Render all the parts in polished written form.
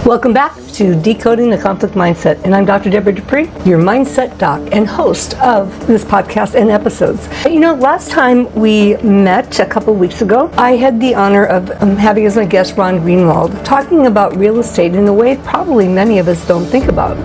Welcome back to Decoding the Conflict Mindset, and I'm Dr. Deborah Dupree, your mindset doc and host of this podcast and episodes. Last time we met a couple weeks ago, I had the honor of having as my guest Ron Greenwald, talking about real estate in a way probably many of us don't think about,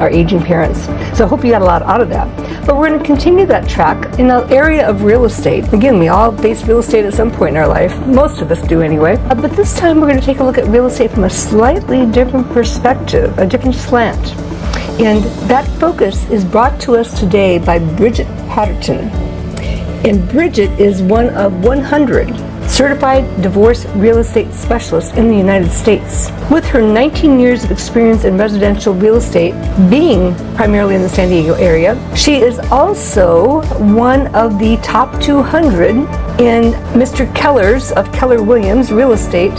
our aging parents. So I hope you got a lot out of that. But we're going to continue that track in the area of real estate. Again, we all face real estate at some point in our life. Most of us do anyway. But this time we're going to take a look at real estate from a slightly different perspective, a different slant. And that focus is brought to us today by Bridget Potterton. And Bridget is one of 100 certified divorce real estate specialists in the United States. With her 19 years of experience in residential real estate, being primarily in the San Diego area, she is also one of the top 200 in Mr. Keller's of Keller Williams Real Estate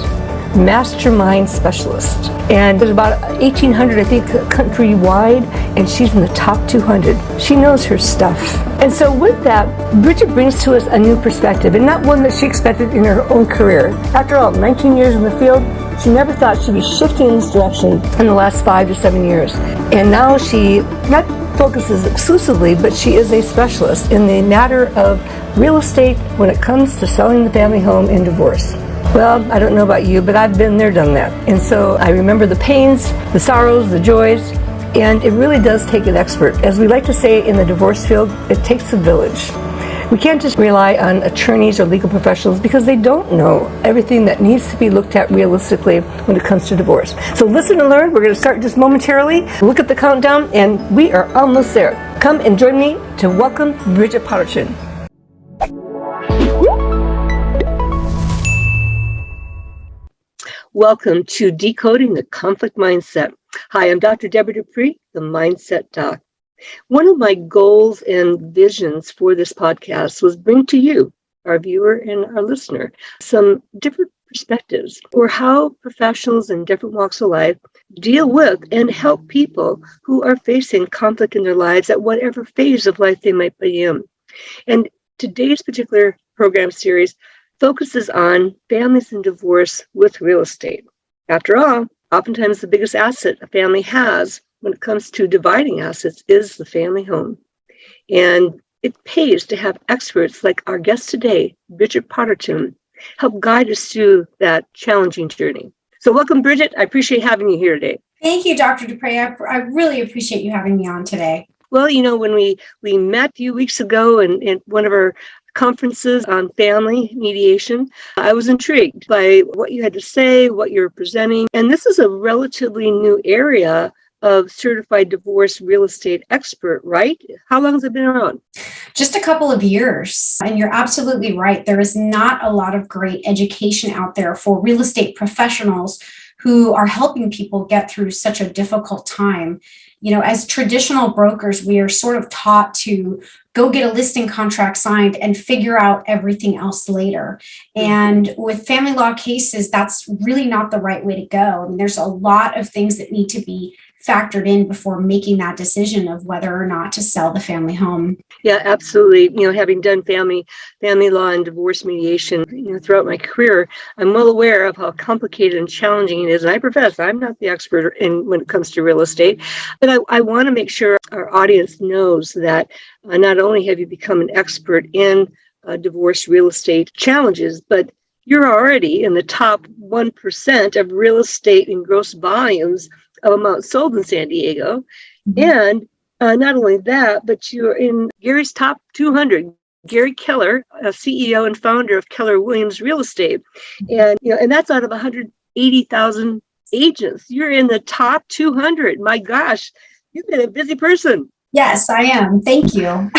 Mastermind Specialist. And there's about 1,800, I think, countrywide, and she's in the top 200. She knows her stuff. And so with that, Bridget brings to us a new perspective, and not one that she expected in her own career. After all, 19 years in the field, she never thought she'd be shifting in this direction in the last 5 to 7 years. And now she not focuses exclusively, but she is a specialist in the matter of real estate when it comes to selling the family home in divorce. Well, I don't know about you, but I've been there, done that. And so I remember the pains, the sorrows, the joys, and it really does take an expert. As we like to say in the divorce field, it takes a village. We can't just rely on attorneys or legal professionals because they don't know everything that needs to be looked at realistically when it comes to divorce. So listen and learn. We're going to start just momentarily. Look at the countdown, and we are almost there. Come and join me to welcome Bridget Potterton. Welcome to Decoding the Conflict Mindset. Hi, I'm Dr. Deborah Dupree, the Mindset Doc. One of my goals and visions for this podcast was bring to you, our viewer and our listener, some different perspectives or how professionals in different walks of life deal with and help people who are facing conflict in their lives at whatever phase of life they might be in. And today's particular program series focuses on families in divorce with real estate. After all, oftentimes the biggest asset a family has when it comes to dividing assets is the family home. And it pays to have experts like our guest today, Bridget Potterton, help guide us through that challenging journey. So welcome, Bridget. I appreciate having you here today. Thank you, Dr. Dupree. I really appreciate you having me on today. Well, when we met a few weeks ago in one of our conferences on family mediation, I was intrigued by what you had to say, what you're presenting. And this is a relatively new area of certified divorce real estate expert, right? How long has it been around? Just a couple of years. And you're absolutely right. There is not a lot of great education out there for real estate professionals who are helping people get through such a difficult time. As traditional brokers, we are sort of taught to go get a listing contract signed and figure out everything else later. And with family law cases, that's really not the right way to go. there's a lot of things that need to be factored in before making that decision of whether or not to sell the family home. Yeah, absolutely. Having done family law and divorce mediation, throughout my career, I'm well aware of how complicated and challenging it is. And I profess I'm not the expert when it comes to real estate, but I want to make sure our audience knows that not only have you become an expert in divorce real estate challenges, but you're already in the top 1% of real estate in gross volumes of amounts sold in San Diego. And not only that, but you're in Gary's top 200. Gary Keller, a CEO and founder of Keller Williams Real Estate. And, and that's out of 180,000 agents. You're in the top 200. My gosh, you've been a busy person. Yes, I am. Thank you.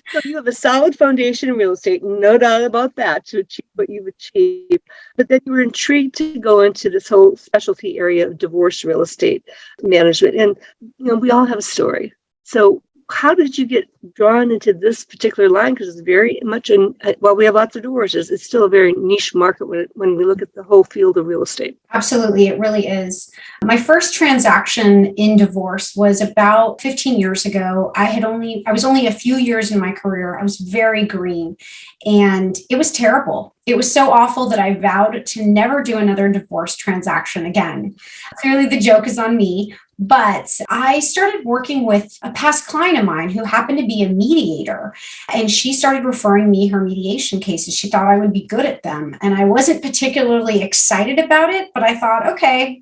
So you have a solid foundation in real estate, no doubt about that, to achieve what you've achieved. But then you were intrigued to go into this whole specialty area of divorce real estate management. And, we all have a story. So how did you get drawn into this particular line? Because it's very much while we have lots of divorces, it's still a very niche market when we look at the whole field of real estate. Absolutely, it really is. My first transaction in divorce was about 15 years ago. I was only a few years in my career. I was very green, and it was terrible. It was so awful that I vowed to never do another divorce transaction again. Clearly, the joke is on me. But I started working with a past client of mine who happened to be a mediator, and she started referring me her mediation cases. She thought I would be good at them. And I wasn't particularly excited about it, but I thought, okay,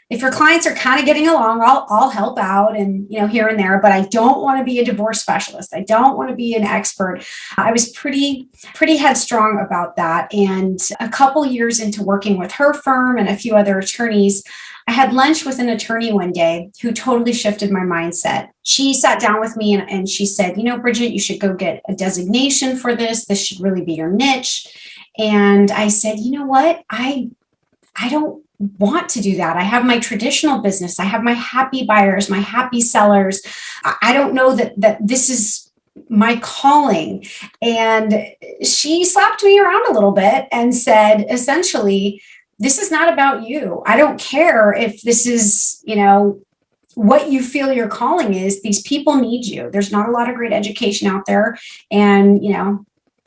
if your clients are kind of getting along, I'll help out and, here and there, but I don't want to be a divorce specialist. I don't want to be an expert. I was pretty headstrong about that. And a couple years into working with her firm and a few other attorneys, I had lunch with an attorney one day who totally shifted my mindset. She sat down with me and she said, Bridget, you should go get a designation for this. This should really be your niche. And I said, you know what? I don't want to do that. I have my traditional business. I have my happy buyers, my happy sellers. I don't know that this is my calling. And she slapped me around a little bit and said, essentially, this is not about you. I don't care if this is, what you feel your calling is. These people need you. There's not a lot of great education out there. And,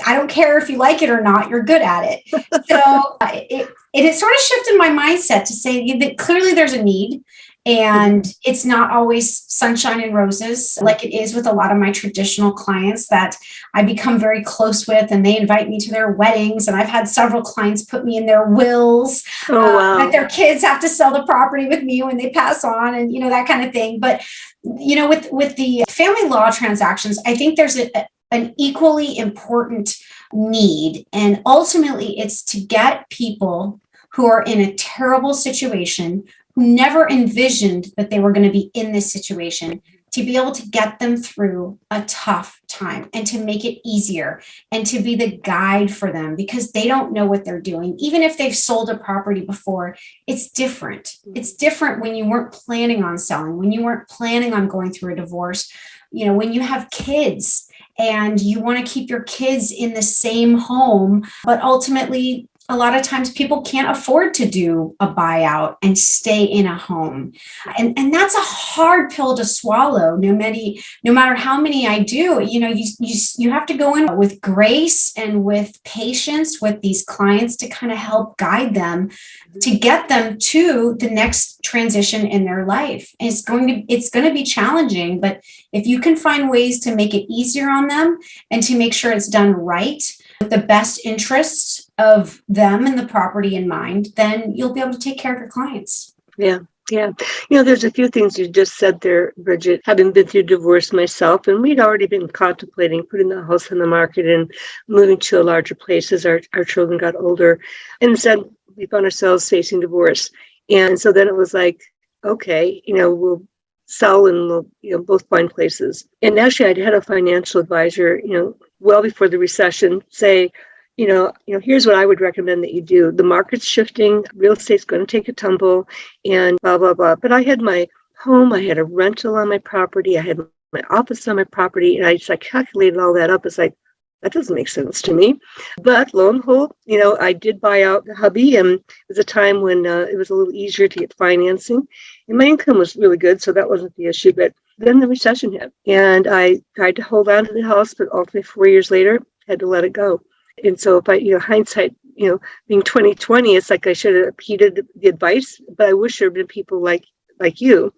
I don't care if you like it or not, you're good at it. So it has sort of shifted my mindset to say that clearly there's a need. And it's not always sunshine and roses like it is with a lot of my traditional clients that I become very close with, and they invite me to their weddings. And I've had several clients put me in their wills. That their kids have to sell the property with me when they pass on, and that kind of thing. But with the family law transactions, I think there's an equally important need, and ultimately it's to get people who are in a terrible situation, who never envisioned that they were going to be in this situation, to be able to get them through a tough time and to make it easier and to be the guide for them, because they don't know what they're doing. Even if they've sold a property before, it's different. It's different when you weren't planning on selling, when you weren't planning on going through a divorce, when you have kids and you want to keep your kids in the same home, but ultimately a lot of times people can't afford to do a buyout and stay in a home. And that's a hard pill to swallow. No matter how many I do, you have to go in with grace and with patience with these clients to kind of help guide them to get them to the next transition in their life. And it's going to be challenging, but if you can find ways to make it easier on them and to make sure it's done right with the best interests of them and the property in mind, then you'll be able to take care of your clients. Yeah. There's a few things you just said there, Bridget. Having been through divorce myself, and we'd already been contemplating putting the house on the market and moving to a larger place as our children got older. And then we found ourselves facing divorce. And so then it was like, okay, we'll sell and we'll both find places. And actually I'd had a financial advisor, well before the recession say, here's what I would recommend that you do. The market's shifting, real estate's going to take a tumble, and blah, blah, blah. But I had my home, I had a rental on my property, I had my office on my property, and I calculated all that up. It's like, that doesn't make sense to me. But lo and behold, I did buy out the hubby, and it was a time when it was a little easier to get financing. And my income was really good, so that wasn't the issue. But then the recession hit, and I tried to hold on to the house, but ultimately 4 years later, had to let it go. And so if I, hindsight, being 2020, it's like I should have heeded the advice, but I wish there had been people like you.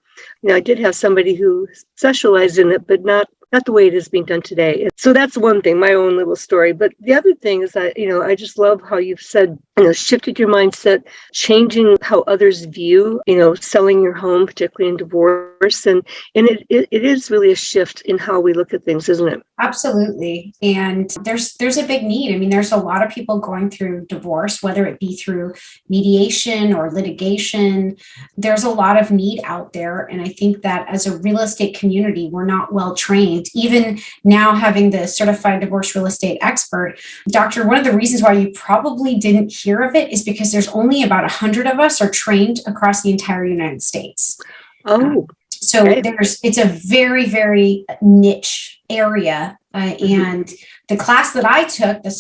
I did have somebody who specialized in it, but not the way it is being done today. So that's one thing, my own little story. But the other thing is that, I just love how you've said, shifted your mindset, changing how others view, selling your home, particularly in divorce. And it is really a shift in how we look at things, isn't it? Absolutely. And there's a big need. I mean, there's a lot of people going through divorce, whether it be through mediation or litigation. There's a lot of need out there. And I think that as a real estate community, we're not well trained. Even now having the certified divorce real estate expert, doctor, one of the reasons why you probably didn't hear of it is because there's only about 100 of us are trained across the entire United States. Oh. So it's a very, very niche area. And the class that I took, the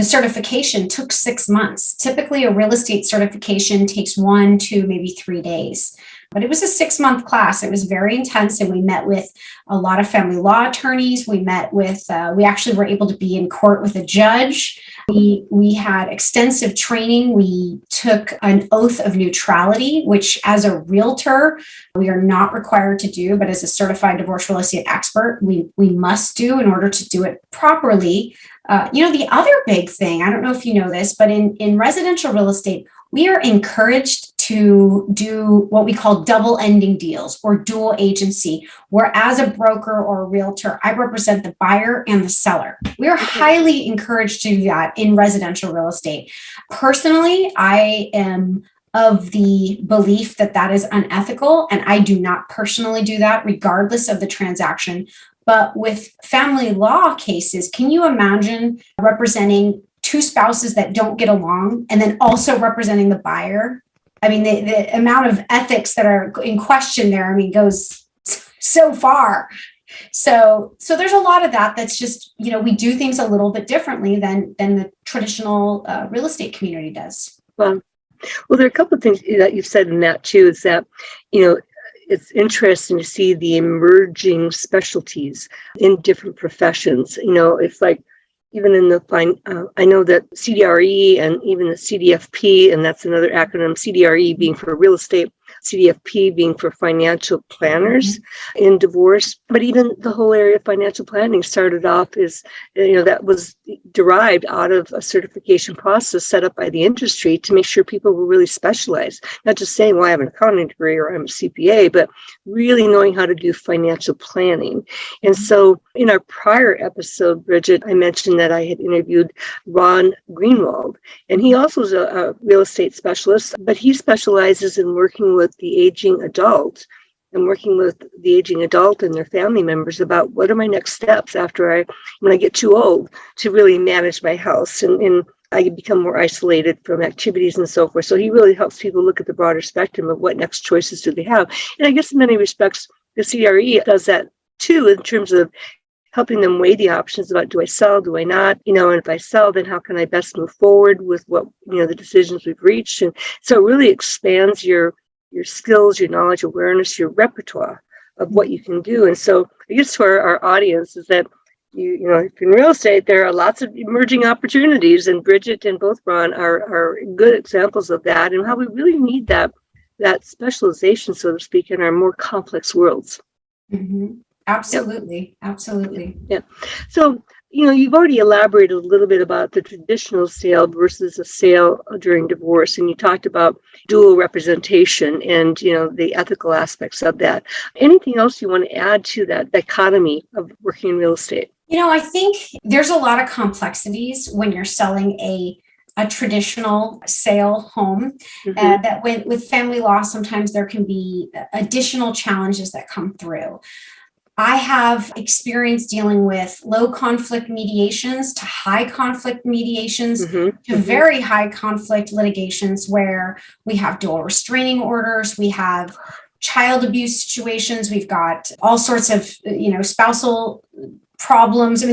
certification took 6 months. Typically, a real estate certification takes 1 to maybe 3 days. But it was a 6-month class. It was very intense. And we met with a lot of family law attorneys. We met with, we actually were able to be in court with a judge. We had extensive training. We took an oath of neutrality, which as a realtor, we are not required to do, but as a certified divorce real estate expert, we must do in order to do it properly. The other big thing, I don't know if you know this, but in residential real estate, we are encouraged to do what we call double ending deals or dual agency, where as a broker or a realtor, I represent the buyer and the seller. We are highly encouraged to do that in residential real estate. Personally, I am of the belief that that is unethical, and I do not personally do that regardless of the transaction. But with family law cases, can you imagine representing two spouses that don't get along and then also representing the buyer? I mean, the amount of ethics that are in question there, goes so far. So there's a lot of that. That's just, we do things a little bit differently than the traditional real estate community does. Well, there are a couple of things that you've said in that too, is that, it's interesting to see the emerging specialties in different professions. It's like, even in the I know that CDRE and even the CDFP, and that's another acronym, CDRE being for real estate, CDFP being for financial planners in divorce. But even the whole area of financial planning started off as, that was derived out of a certification process set up by the industry to make sure people were really specialized, not just saying, well, I have an accounting degree or I'm a CPA, but really knowing how to do financial planning. And so in our prior episode, Bridget, I mentioned that I had interviewed Ron Greenwald, and he also is a real estate specialist, but he specializes in working with the aging adult and working with the aging adult and their family members about what are my next steps when I get too old to really manage my house and I become more isolated from activities and so forth. So he really helps people look at the broader spectrum of what next choices do they have. And I guess in many respects, the CDRE does that too, in terms of helping them weigh the options about, do I sell, do I not? And if I sell, then how can I best move forward with what, the decisions we've reached? And so it really expands your skills, your knowledge, awareness, your repertoire of what you can do. And so I guess to our audience is that, in real estate, there are lots of emerging opportunities, and Bridget and both Ron are good examples of that, and how we really need that specialization, so to speak, in our more complex worlds. Mm-hmm. Absolutely. Yep. Absolutely. Yeah. So, you've already elaborated a little bit about the traditional sale versus a sale during divorce, and you talked about dual representation and, the ethical aspects of that. Anything else you want to add to that dichotomy of working in real estate? I think there's a lot of complexities when you're selling a traditional sale home, that with family law, sometimes there can be additional challenges that come through. I have experience dealing with low conflict mediations to high conflict mediations to very high conflict litigations where we have dual restraining orders, we have child abuse situations, we've got all sorts of, spousal problems.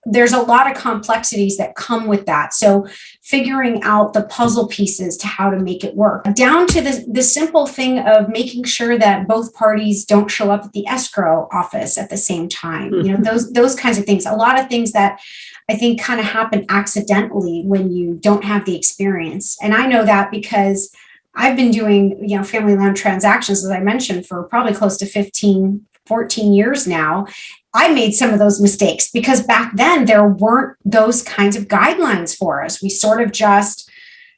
There's a lot of complexities that come with that. So figuring out the puzzle pieces to how to make it work, down to the simple thing of making sure that both parties don't show up at the escrow office at the same time. Those kinds of things. A lot of things that I think kind of happen accidentally when you don't have the experience. And I know that because I've been doing, family land transactions, as I mentioned, for probably close to 14 years now. I made some of those mistakes because back then there weren't those kinds of guidelines for us. We sort of just,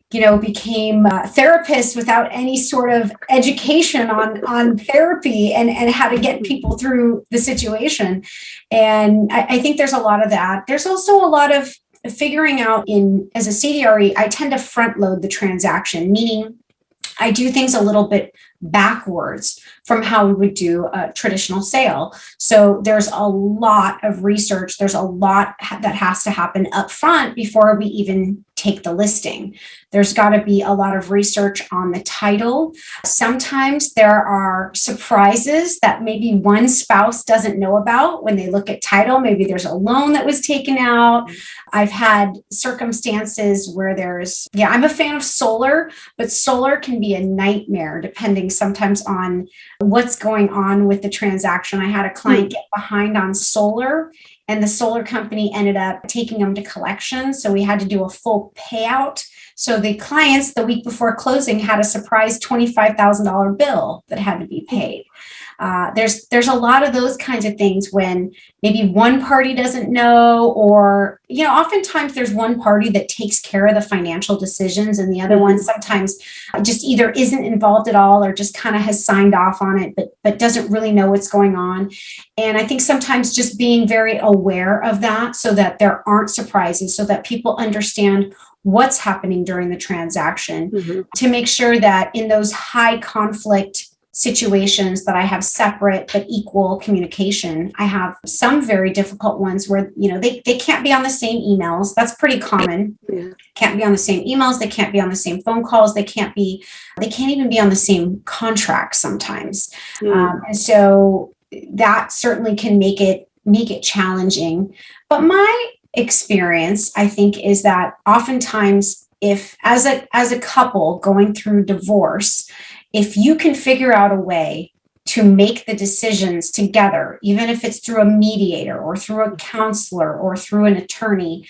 became therapists without any sort of education on therapy and how to get people through the situation. And I think there's a lot of that. There's also a lot of figuring out as a CDRE, I tend to front load the transaction, meaning I do things a little bit backwards from how we would do a traditional sale. So there's a lot of research. There's a lot that has to happen up front before we even take the listing. There's got to be a lot of research on the title. Sometimes there are surprises that maybe one spouse doesn't know about when they look at title. Maybe there's a loan that was taken out. I've had circumstances where I'm a fan of solar, but solar can be a nightmare depending sometimes on what's going on with the transaction. I had a client get behind on solar, and the solar company ended up taking them to collection. So we had to do a full payout. So the clients the week before closing had a surprise $25,000 bill that had to be paid. There's a lot of those kinds of things when maybe one party doesn't know, or, oftentimes there's one party that takes care of the financial decisions and the other one sometimes just either isn't involved at all or just kind of has signed off on it, but doesn't really know what's going on. And I think sometimes just being very aware of that so that there aren't surprises, so that people understand what's happening during the transaction, to make sure that in those high conflict situations that I have separate but equal communication. I have some very difficult ones where, they can't be on the same emails. That's pretty common. Yeah. Can't be on the same emails. They can't be on the same phone calls. They can't even be on the same contracts sometimes. And so that certainly can make it challenging. But my experience, I think, is that oftentimes if as a couple going through divorce, if you can figure out a way to make the decisions together, even if it's through a mediator or through a counselor or through an attorney,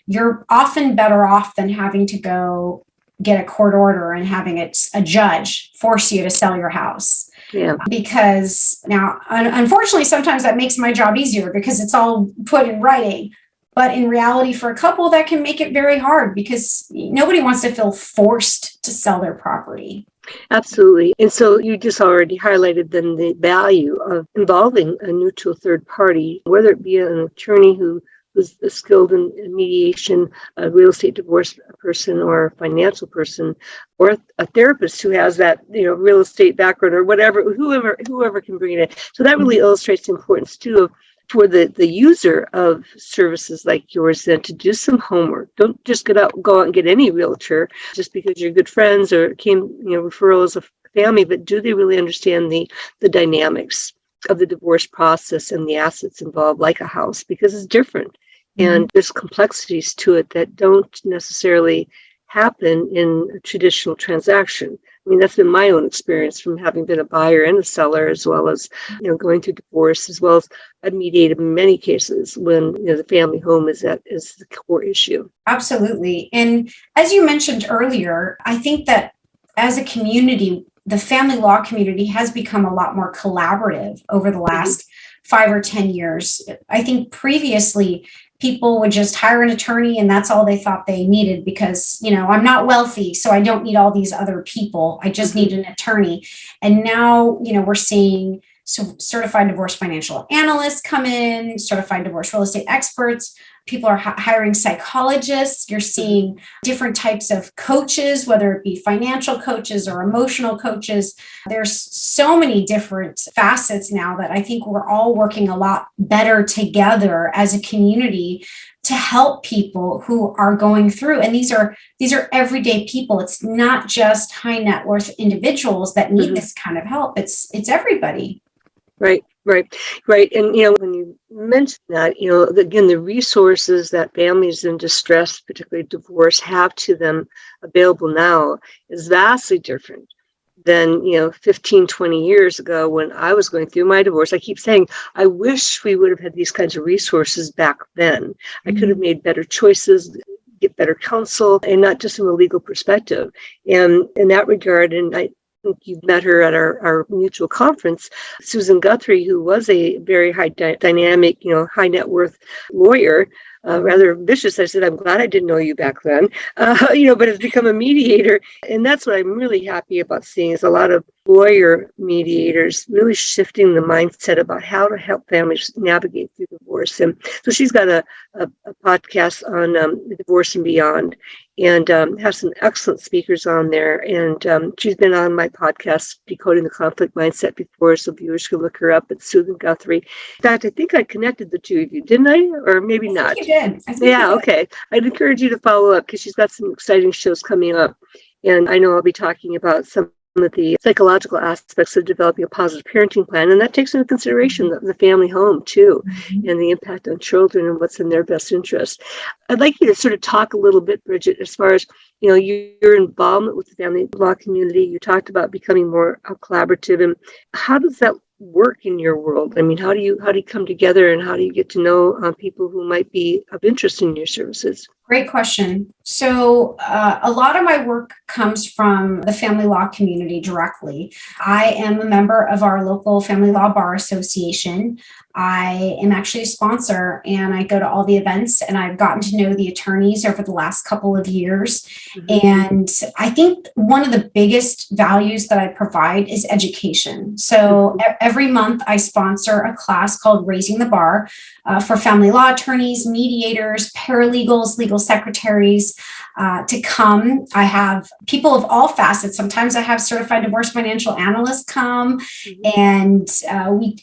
you're often better off than having to go get a court order and having a judge force you to sell your house. Yeah. Because now, unfortunately, sometimes that makes my job easier because it's all put in writing. But in reality, for a couple, that can make it very hard because nobody wants to feel forced to sell their property. Absolutely. And so you just already highlighted then the value of involving a neutral third party, whether it be an attorney who's skilled in mediation, a real estate divorce person or a financial person, or a therapist who has that, real estate background or whatever, whoever can bring it in. So that really illustrates the importance too for the user of services like yours then to do some homework. Don't just go out and get any realtor just because you're good friends or referrals of family, but do they really understand the dynamics of the divorce process and the assets involved, like a house, because it's different. And there's complexities to it that don't necessarily happen in a traditional transaction. I mean, that's been my own experience from having been a buyer and a seller, as well as, going through divorce, as well as I've mediated in many cases when, the family home is the core issue. Absolutely. And as you mentioned earlier, I think that as a community, the family law community has become a lot more collaborative over the last 5 or 10 years. I think previously people would just hire an attorney and that's all they thought they needed because, I'm not wealthy, so I don't need all these other people. I just need an attorney. And now, we're seeing certified divorce financial analysts come in, certified divorce real estate experts. People are hiring psychologists. You're seeing different types of coaches, whether it be financial coaches or emotional coaches. There's so many different facets now that I think we're all working a lot better together as a community to help people who are going through. And these are everyday people. It's not just high net worth individuals that need this kind of help. It's everybody. Right. And, when you mention that, again, the resources that families in distress, particularly divorce, have to them available now is vastly different than, 15, 20 years ago when I was going through my divorce. I keep saying, I wish we would have had these kinds of resources back then. I could have made better choices, get better counsel, and not just from a legal perspective. And in that regard, and I think you've met her at our mutual conference, Susan Guthrie, who was a very high dynamic, high net worth lawyer, rather vicious. I said, I'm glad I didn't know you back then, but has become a mediator. And that's what I'm really happy about seeing is a lot of lawyer mediators really shifting the mindset about how to help families navigate through divorce. And so she's got a podcast on divorce and beyond. and has some excellent speakers on there. And she's been on my podcast, Decoding the Conflict Mindset, before, so viewers can look her up. It's Susan Guthrie. In fact, I think I connected the two of you, didn't I? Or maybe not. I think you did. Yeah, okay. I'd encourage you to follow up because she's got some exciting shows coming up. And I know I'll be talking about some of the psychological aspects of developing a positive parenting plan. And that takes into consideration the family home, too, and the impact on children and what's in their best interest. I'd like you to sort of talk a little bit, Bridget, as far as, your involvement with the family law community. You talked about becoming more collaborative. And how does that work in your world? I mean, how do you come together, and how do you get to know people who might be of interest in your services? Great question. So a lot of my work comes from the family law community directly. I am a member of our local family law bar association. I am actually a sponsor, and I go to all the events, and I've gotten to know the attorneys over the last couple of years. And I think one of the biggest values that I provide is education. So every month I sponsor a class called Raising the Bar for family law attorneys, mediators, paralegals, legal secretaries to come. I have people of all facets. Sometimes I have certified divorce financial analysts come, and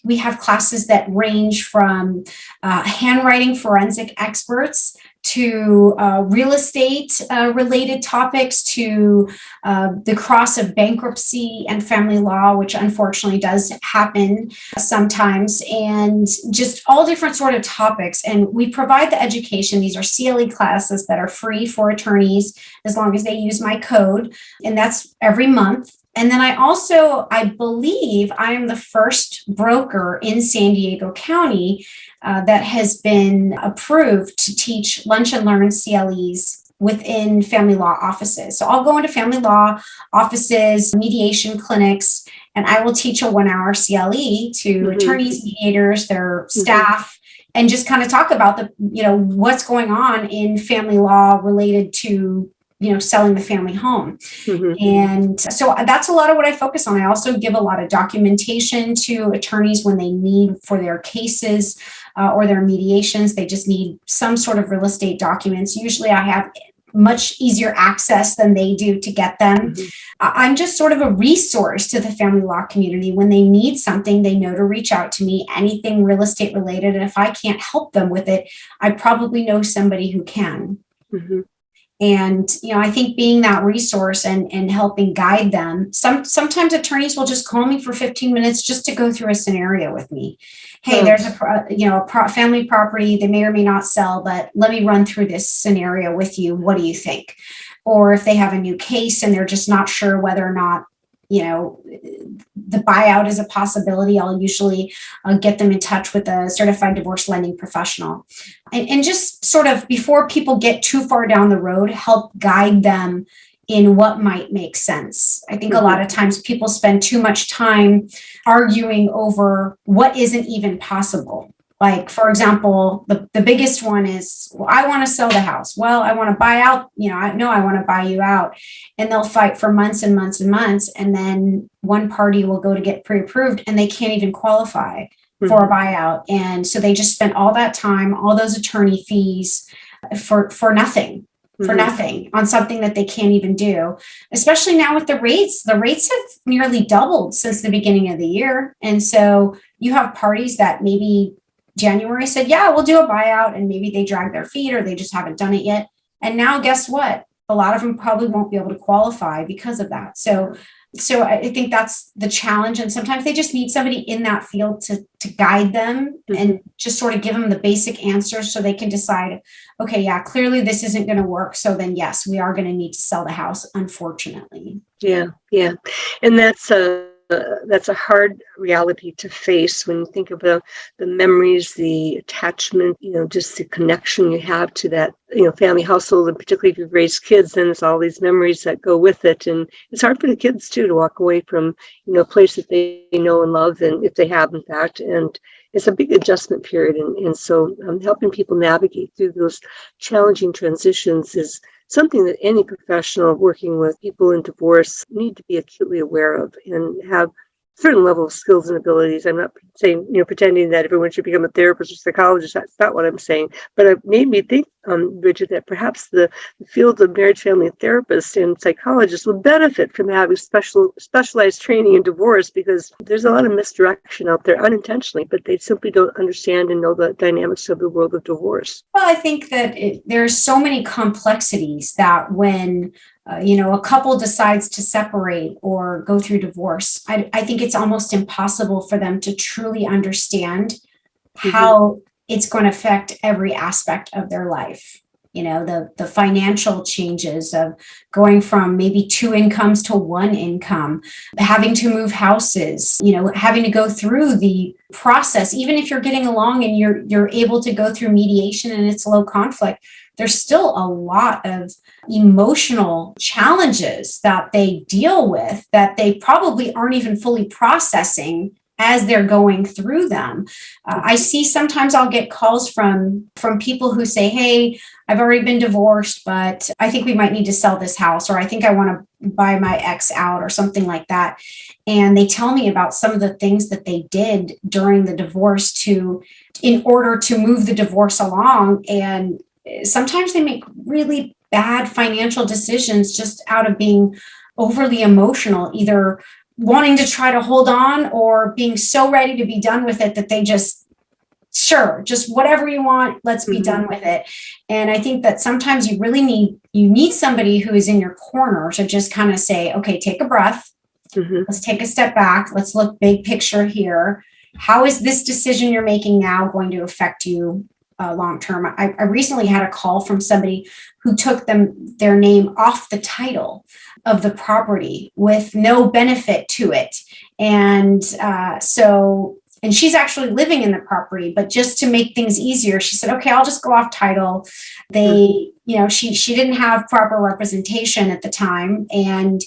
we have classes that range from handwriting forensic experts to real estate related topics, to the cross of bankruptcy and family law, which unfortunately does happen sometimes, and just all different sort of topics. And we provide the education. These are CLE classes that are free for attorneys as long as they use my code, and that's every month. And then I believe I am the first broker in San Diego County that has been approved to teach lunch and learn CLEs within family law offices. So I'll go into family law offices, mediation clinics, and I will teach a 1-hour CLE to attorneys, mediators, their staff, and just kind of talk about what's going on in family law related to selling the family home. And so that's a lot of what I focus on. I also give a lot of documentation to attorneys when they need for their cases or their mediations. They just need some sort of real estate documents. Usually I have much easier access than they do to get them. I'm just sort of a resource to the family law community. When they need something, they know to reach out to me, anything real estate related. And if I can't help them with it, I probably know somebody who can. And, I think being that resource and helping guide them, sometimes attorneys will just call me for 15 minutes just to go through a scenario with me. Hey, there's a family property they may or may not sell, but let me run through this scenario with you. What do you think? Or if they have a new case and they're just not sure whether or not, the buyout is a possibility, I'll usually get them in touch with a certified divorce lending professional. And just sort of, before people get too far down the road, help guide them in what might make sense. I think a lot of times people spend too much time arguing over what isn't even possible. Like, for example, the biggest one is, well, I want to sell the house. Well, I want to buy out, I want to buy you out. And they'll fight for months and months and months. And then one party will go to get pre-approved and they can't even qualify for a buyout. And so they just spent all that time, all those attorney fees for nothing. For nothing on something that they can't even do, especially now with the rates. The rates have nearly doubled since the beginning of the year. And so you have parties that maybe January said, yeah, we'll do a buyout, and maybe they drag their feet or they just haven't done it yet. And now guess what? A lot of them probably won't be able to qualify because of that. So I think that's the challenge. And sometimes they just need somebody in that field to guide them and just sort of give them the basic answers so they can decide, okay, yeah, clearly this isn't going to work. So then, yes, we are going to need to sell the house, unfortunately. Yeah. And that's a hard reality to face when you think about the memories, the attachment, just the connection you have to that, family household. And particularly if you've raised kids, then there's all these memories that go with it. And it's hard for the kids too to walk away from, a place that they know and love, and if they have, in fact. And it's a big adjustment period. And so helping people navigate through those challenging transitions is something that any professional working with people in divorce need to be acutely aware of and have certain level of skills and abilities. I'm not saying, pretending that everyone should become a therapist or psychologist. That's not what I'm saying. But it made me think, Bridget, that perhaps the field of marriage, family therapists and psychologists would benefit from having specialized training in divorce, because there's a lot of misdirection out there unintentionally, but they simply don't understand and know the dynamics of the world of divorce. Well, I think that there's so many complexities that when a couple decides to separate or go through divorce, I think it's almost impossible for them to truly understand how it's going to affect every aspect of their life. The financial changes of going from maybe 2 incomes to 1 income, having to move houses, having to go through the process. Even if you're getting along and you're able to go through mediation and it's low conflict, there's still a lot of emotional challenges that they deal with that they probably aren't even fully processing as they're going through them. I see sometimes I'll get calls from people who say, hey, I've already been divorced, but I think we might need to sell this house, or I think I want to buy my ex out or something like that. And they tell me about some of the things that they did during the divorce in order to move the divorce along. And sometimes they make really bad financial decisions just out of being overly emotional, either wanting to try to hold on or being so ready to be done with it that they just whatever you want, let's be done with it. And I think that sometimes you really need somebody who is in your corner to just kind of say, okay, take a breath. Let's take a step back. Let's look big picture here. How is this decision you're making now going to affect you long term? I recently had a call from somebody who took their name off the title of the property with no benefit to it. And and she's actually living in the property, but just to make things easier, she said, okay, I'll just go off title. She didn't have proper representation at the time. And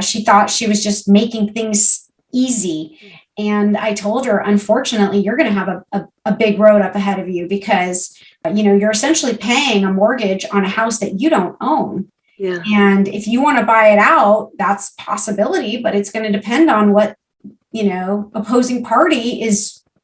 she thought she was just making things easy. And I told her, unfortunately, you're going to have a big road up ahead of you, because, you're essentially paying a mortgage on a house that you don't own. Yeah. And if you want to buy it out, that's a possibility, but it's going to depend on what, opposing party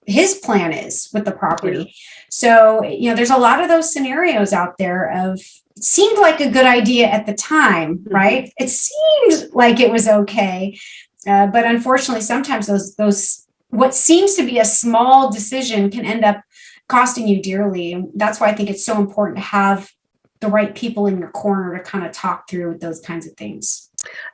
his plan is with the property. Yeah. So, there's a lot of those scenarios out there of, it seemed like a good idea at the time, right? It seemed like it was okay. But unfortunately, sometimes those what seems to be a small decision can end up costing you dearly. And that's why I think it's so important to have the right people in your corner to kind of talk through those kinds of things.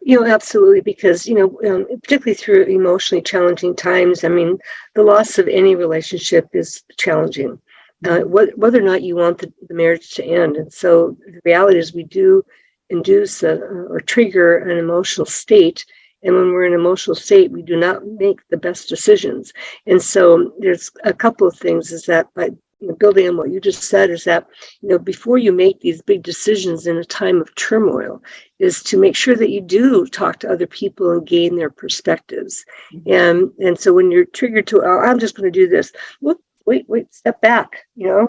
Absolutely, because, particularly through emotionally challenging times, the loss of any relationship is challenging, whether or not you want the marriage to end. And so the reality is we do induce or trigger an emotional state. And when we're in an emotional state, we do not make the best decisions. And so there's a couple of things is that by building on what you just said is that, before you make these big decisions in a time of turmoil, is to make sure that you do talk to other people and gain their perspectives. And so when you're triggered to, oh, I'm just going to do this, wait, step back,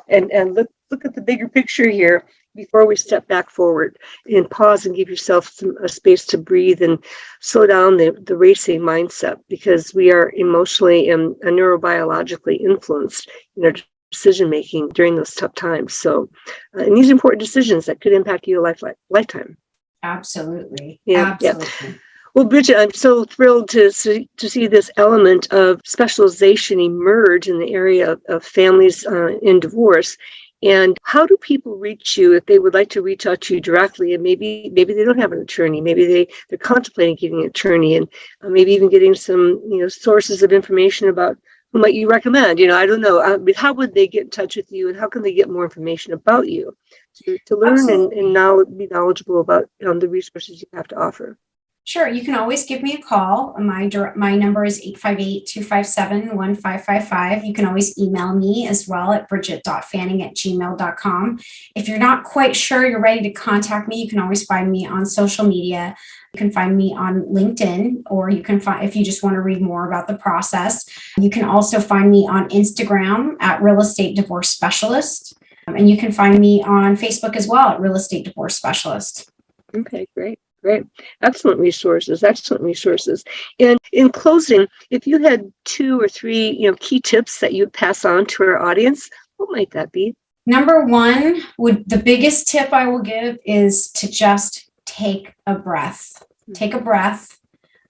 and look at the bigger picture here before we step back forward, and pause and give yourself a space to breathe and slow down the racing mindset, because we are emotionally and neurobiologically influenced in our decision making during those tough times. So, and these important decisions that could impact you a lifetime. Absolutely. Yeah. Absolutely. Yeah. Well, Bridget, I'm so thrilled to see this element of specialization emerge in the area of families in divorce. And how do people reach you if they would like to reach out to you directly? And maybe they don't have an attorney. Maybe they're contemplating getting an attorney, and maybe even getting some sources of information about who might you recommend. I don't know. How would they get in touch with you, and how can they get more information about you to learn and now be knowledgeable about the resources you have to offer? Sure. You can always give me a call. My number is 858-257-1555. You can always email me as well at bridget.fanning@gmail.com. If you're not quite sure you're ready to contact me, you can always find me on social media. You can find me on LinkedIn, or you can find, if you just want to read more about the process, you can also find me on Instagram at Real Estate Divorce Specialist. And you can find me on Facebook as well at Real Estate Divorce Specialist. Okay, great. Great. Excellent resources. Excellent resources. And in closing, if you had 2 or 3, key tips that you'd pass on to our audience, what might that be? Number one, the biggest tip I will give is to just take a breath. Take a breath.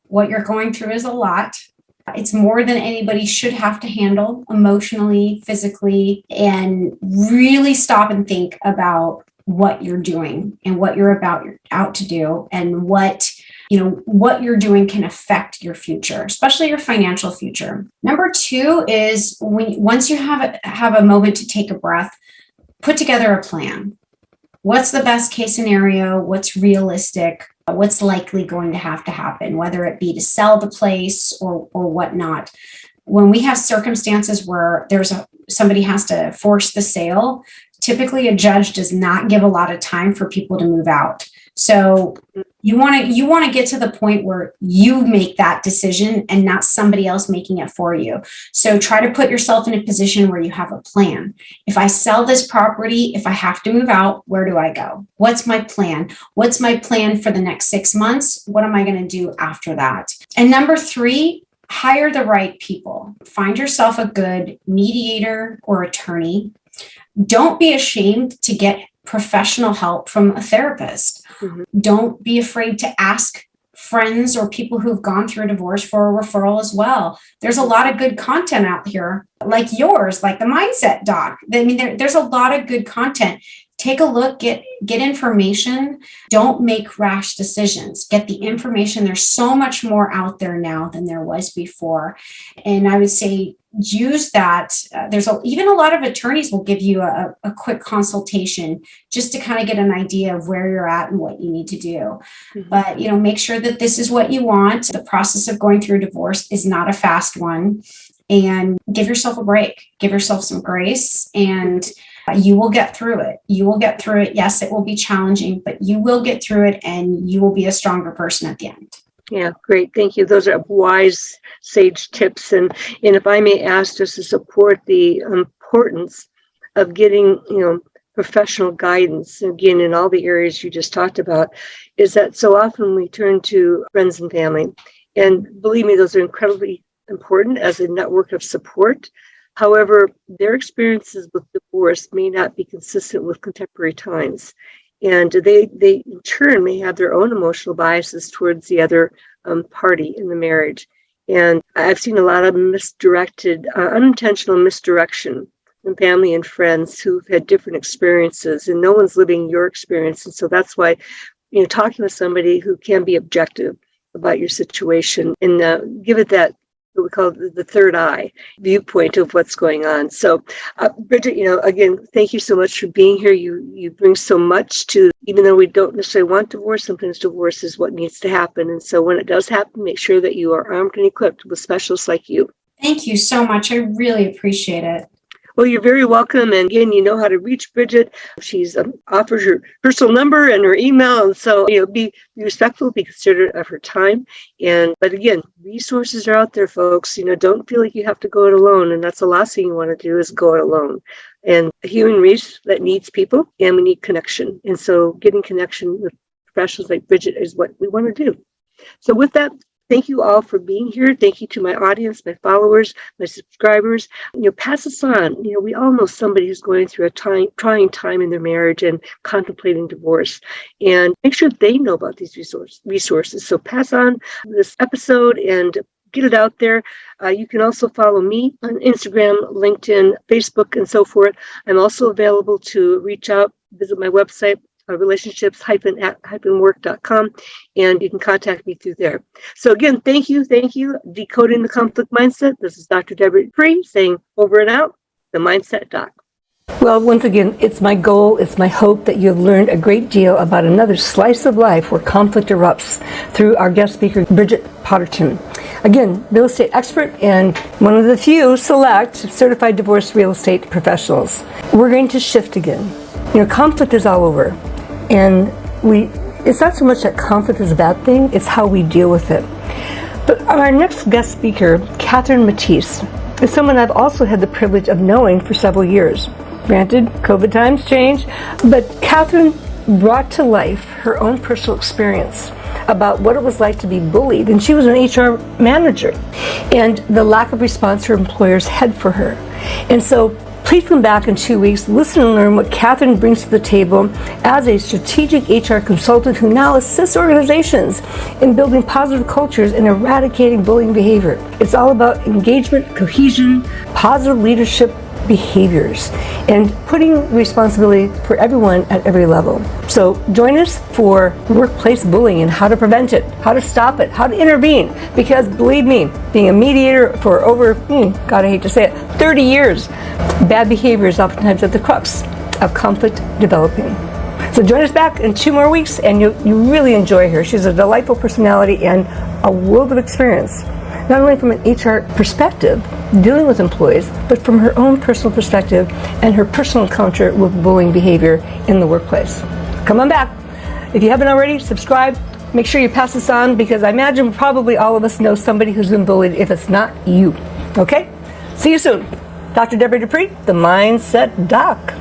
What you're going through is a lot. It's more than anybody should have to handle emotionally, physically, and really stop and think about what you're doing and what you're out to do, and what you're doing can affect your future, especially your financial future. Number 2 is once you have a moment to take a breath, put together a plan. What's the best case scenario? What's realistic? What's likely going to happen, whether it be to sell the place or whatnot. When we have circumstances where somebody has to force the sale, typically a judge does not give a lot of time for people to move out. So you want to get to the point where you make that decision and not somebody else making it for you. So try to put yourself in a position where you have a plan. If I sell this property, if I have to move out, where do I go? What's my plan? What's my plan for the next 6 months? What am I going to do after that? And number 3, hire the right people. Find yourself a good mediator or attorney. Don't be ashamed to get professional help from a therapist. Mm-hmm. Don't be afraid to ask friends or people who've gone through a divorce for a referral as well. There's a lot of good content out here, like yours, like the Mindset Doc. I mean, there's a lot of good content. Take a look, get information. Don't make rash decisions. Get the information. There's so much more out there now than there was before. And I would say use that. Even a lot of attorneys will give you a quick consultation just to kind of get an idea of where you're at and what you need to do. Mm-hmm. But, make sure that this is what you want. The process of going through a divorce is not a fast one. And give yourself a break. Give yourself some grace, and you will get through it. You will get through it. Yes, it will be challenging, but you will get through it, and you will be a stronger person at the end. Yeah, great. Thank you. Those are wise, sage tips. And if I may ask, just to support the importance of getting, professional guidance, again, in all the areas you just talked about, is that so often we turn to friends and family. And believe me, those are incredibly important as a network of support. However, their experiences with divorce may not be consistent with contemporary times. And they in turn may have their own emotional biases towards the other party in the marriage. And I've seen a lot of unintentional misdirection from family and friends who've had different experiences, and no one's living your experience. And so that's why, talking with somebody who can be objective about your situation and give it that, what we call the third eye viewpoint of what's going on. So, Bridget, again, thank you so much for being here. You bring so much to, even though we don't necessarily want divorce, sometimes divorce is what needs to happen. And so when it does happen, make sure that you are armed and equipped with specialists like you. Thank you so much. I really appreciate it. Well, you're very welcome. And again, you know how to reach Bridget. She's offers her personal number and her email. And so, be respectful, be considerate of her time. But again, resources are out there, folks. Don't feel like you have to go it alone. And that's the last thing you want to do is go it alone. And a human race that needs people, and we need connection. And so getting connection with professionals like Bridget is what we want to do. So with that, thank you all for being here. Thank you to my audience, my followers, my subscribers. Pass this on. We all know somebody who's going through a trying time in their marriage and contemplating divorce. And make sure they know about these resources. So pass on this episode and get it out there. You can also follow me on Instagram, LinkedIn, Facebook, and so forth. I'm also available to reach out, visit my website, relationships-work.com, and you can contact me through there. So again, thank you. Decoding the Conflict Mindset. This is Dr. Deborah Dupree saying over and out, the Mindset Doc. Well, once again, it's my goal, it's my hope that you've learned a great deal about another slice of life where conflict erupts through our guest speaker, Bridget Potterton. Again, real estate expert and one of the few select certified divorce real estate professionals. We're going to shift again. Conflict is all over. And it's not so much that conflict is a bad thing, it's how we deal with it. But our next guest speaker, Catherine Matisse, is someone I've also had the privilege of knowing for several years. Granted, COVID times change, but Catherine brought to life her own personal experience about what it was like to be bullied. And she was an HR manager, and the lack of response her employers had for her. And so please come back in 2 weeks, listen and learn what Catherine brings to the table as a strategic HR consultant who now assists organizations in building positive cultures and eradicating bullying behavior. It's all about engagement, cohesion, positive leadership behaviors, and putting responsibility for everyone at every level. So join us for workplace bullying and how to prevent it, how to stop it, how to intervene, because believe me, being a mediator for over, God, I hate to say it, 30 years, bad behavior is oftentimes at the crux of conflict developing. So join us back in 2 more weeks, and you really enjoy her. She's a delightful personality and a world of experience, not only from an HR perspective, dealing with employees, but from her own personal perspective and her personal encounter with bullying behavior in the workplace. Come on back. If you haven't already, subscribe. Make sure you pass this on, because I imagine probably all of us know somebody who's been bullied, if it's not you. Okay? See you soon. Dr. Deborah Dupree, the Mindset Doc.